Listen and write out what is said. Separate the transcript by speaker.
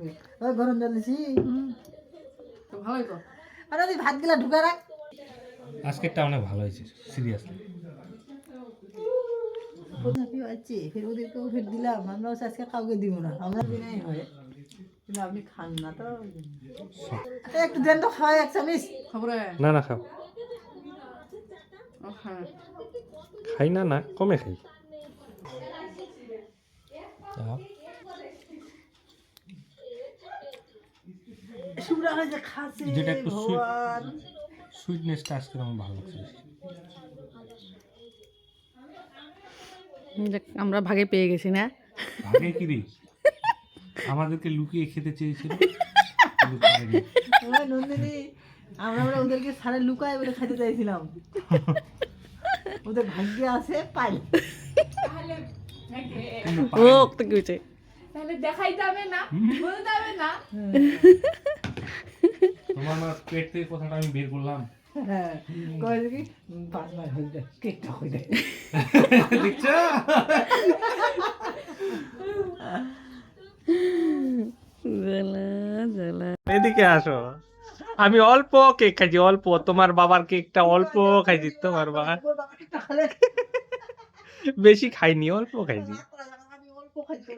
Speaker 1: ওই গরম জল দিছি
Speaker 2: তো ভালোই তো।
Speaker 1: আরে তুই ভাত গিলা ঢুকা রাখ
Speaker 3: আজকেরটা অনেক ভালো হয়েছে সিরিয়াসলি।
Speaker 1: আছে ফের ওদেরকেও ফের দিলাম আমরাও আজকে কাউকে দিব না আমরা দিনাই হয় কিন্তু আপনি খান না তো একটু দেন তো খাওয়াই এক চামিচ
Speaker 2: খবরে
Speaker 3: না না খাও,
Speaker 2: হ্যাঁ
Speaker 3: খাই না না কমে খাই। যাও।
Speaker 1: শুভ্রা হয় যে খাচ্ছে
Speaker 3: যেটা একটু
Speaker 1: ভগবান
Speaker 3: সুইটনেসটা আজকে আমার ভালো লাগছে বেশি।
Speaker 2: যাক, আমরা ভাগে পেয়ে গেছি না।
Speaker 3: আগে কি রে আমাদেরকে লুকিয়ে খেতে চেয়েছিল, লুকায়নি।
Speaker 1: ওই নন্দিনী আমরা ওদেরকে সারা লুকায় বলে খেতে চাইছিলাম ওদের ভাগ্যে আছে পাই
Speaker 3: কিন্তু
Speaker 2: ও
Speaker 3: পারেনি।
Speaker 2: তো কি হয়েছে?
Speaker 4: তাহলে দেখাইতে হবে না, বলতে হবে না।
Speaker 3: তোমার মা পেট থেকে কথাটা আমি বের করলাম।
Speaker 1: হ্যাঁ কয় কি 5 মাস হয়ে যায় কেকটা হয়ে যায়
Speaker 3: দেখছো
Speaker 2: জ্বালা জ্বালা।
Speaker 3: এদিকে আসো, আমি অল্প কেক খাইছি, অল্প। তোমার বাবার কেকটা অল্প খাইছি, তোমার বাবা বেশি খাইনি, অল্প খাইছি।
Speaker 1: আমি অল্প খাইছি